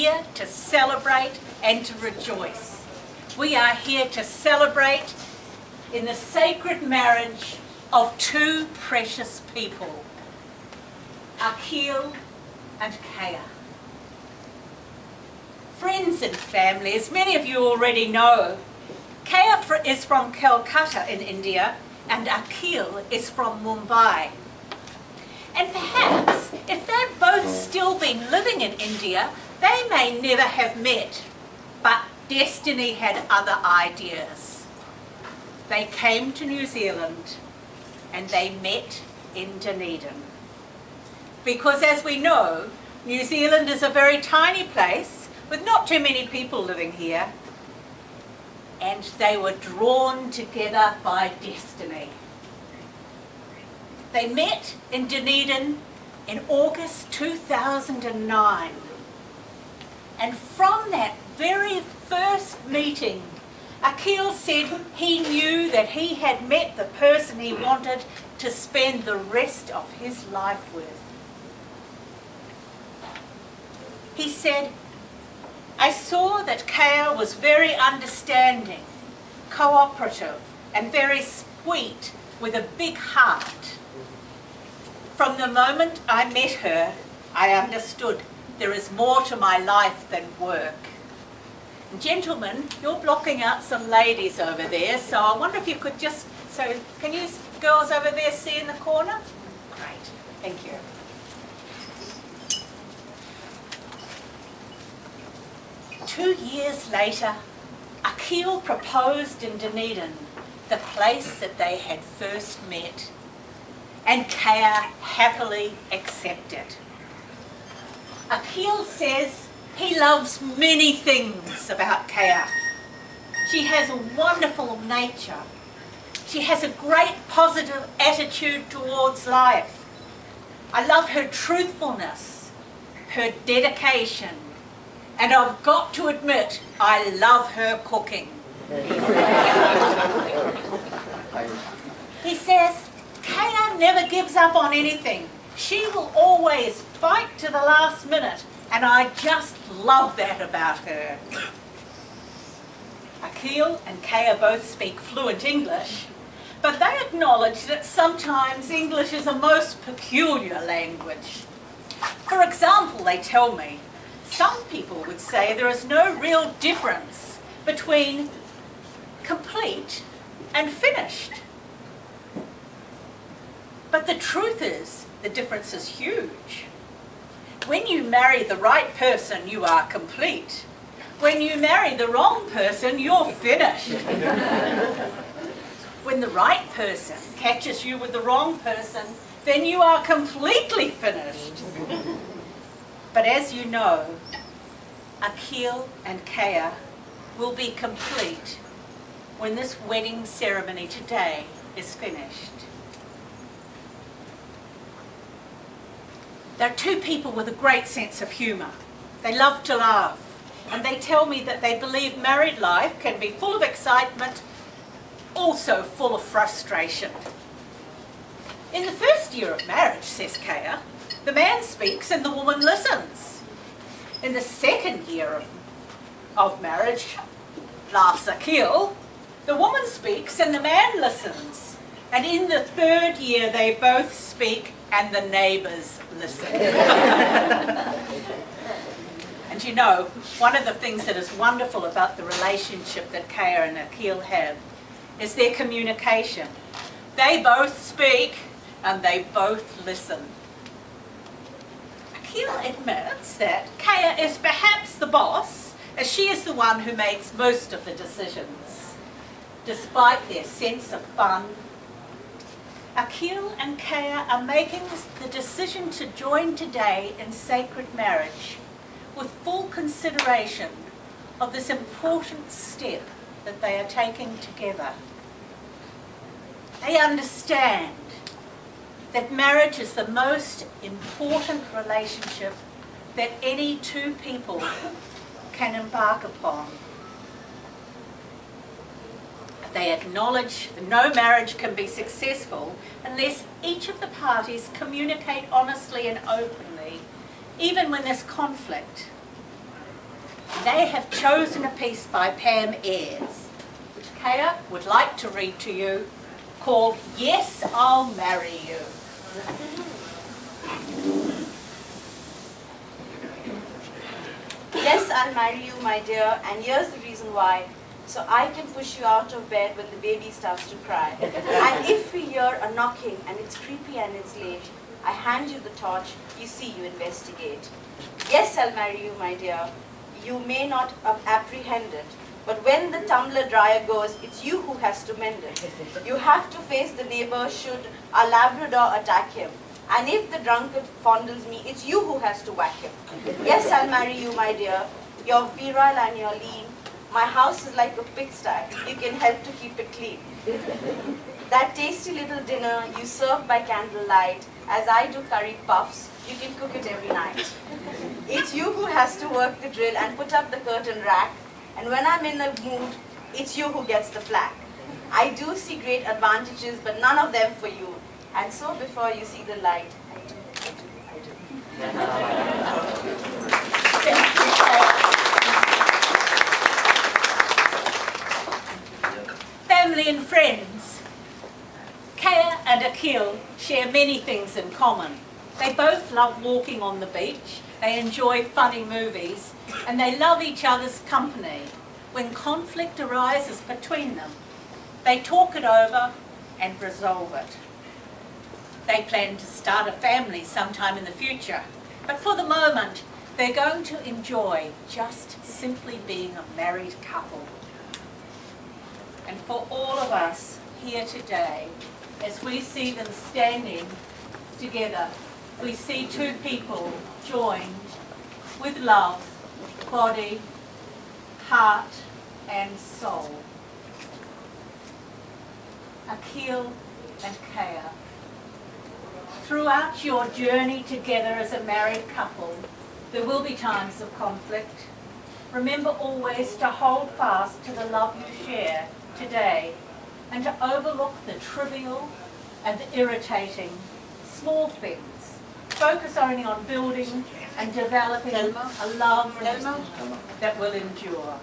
here to celebrate and to rejoice. We are here to celebrate in the sacred marriage of two precious people, Akhil and Keya. Friends and family, as many of you already know, Keya is from Calcutta in India and Akhil is from Mumbai. And perhaps, if they'd both still been living in India, they may never have met, but destiny had other ideas. They came to New Zealand and they met in Dunedin. Because as we know, New Zealand is a very tiny place with not too many people living here, and they were drawn together by destiny. They met in Dunedin in August 2009. And from that very first meeting, Akhil said he knew that he had met the person he wanted to spend the rest of his life with. He said, "I saw that Keya was very understanding, cooperative, and very sweet with a big heart. From the moment I met her, I understood there is more to my life than work." And gentlemen, you're blocking out some ladies over there, so I wonder if you could just, can you girls over there see in the corner? Great, thank you. Two years later, Akhil proposed in Dunedin, the place that they had first met, and Keya happily accepted. Akhil says he loves many things about Keya. She has a wonderful nature. She has a great positive attitude towards life. I love her truthfulness, her dedication, and I've got to admit, I love her cooking. He says, Keya never gives up on anything. She will always fight to the last minute, and I just love that about her. Akhil and Keya both speak fluent English, but they acknowledge that sometimes English is a most peculiar language. For example, they tell me, some people would say there is no real difference between complete and finished. But the truth is, the difference is huge. When you marry the right person, you are complete. When you marry the wrong person, you're finished. When the right person catches you with the wrong person, then you are completely finished. But as you know, Akhil and Keya will be complete when this wedding ceremony today is finished. They're two people with a great sense of humour. They love to laugh, and they tell me that they believe married life can be full of excitement, also full of frustration. In the first year of marriage, says Keya, the man speaks and the woman listens. In the second year of marriage, laughs Akhil, the woman speaks and the man listens. And in the third year, they both speak and the neighbours listen. And you know, one of the things that is wonderful about the relationship that Keya and Akhil have is their communication. They both speak and they both listen. Akhil admits that Keya is perhaps the boss, as she is the one who makes most of the decisions. Despite their sense of fun, Akhil and Keya are making the decision to join today in sacred marriage with full consideration of this important step that they are taking together. They understand that marriage is the most important relationship that any two people can embark upon. They acknowledge that no marriage can be successful unless each of the parties communicate honestly and openly, even when there's conflict. they have chosen a piece by Pam Ayres, which Keya would like to read to you, called Yes, I'll Marry You. Yes, I'll marry you, my dear, and here's the reason why. So I can push you out of bed when the baby starts to cry. And if we hear a knocking and it's creepy and it's late, I hand you the torch, you see, you investigate. Yes, I'll marry you, my dear. You may not apprehend it, but when the tumbler dryer goes, it's you who has to mend it. You have to face the neighbor should a Labrador attack him. And if the drunkard fondles me, it's you who has to whack him. Yes, I'll marry you, my dear. You're virile and you're lean. My house is like a pigsty. You can help to keep it clean. That tasty little dinner you serve by candlelight, as I do curry puffs, you can cook it every night. It's you who has to work the drill and put up the curtain rack. And when I'm in a mood, it's you who gets the flack. I do see great advantages, but none of them for you. And so before you see the light, I do. Family and friends. Keya and Akhil share many things in common. They both love walking on the beach, they enjoy funny movies, and they love each other's company. When conflict arises between them, they talk it over and resolve it. They plan to start a family sometime in the future, but for the moment, they're going to enjoy just simply being a married couple. And for all of us here today, as we see them standing together, we see two people joined with love, body, heart and soul. Akhil and Keya, throughout your journey together as a married couple, there will be times of conflict. Remember always to hold fast to the love you share today and to overlook the trivial and the irritating small things. Focus only on building and developing a love that will endure.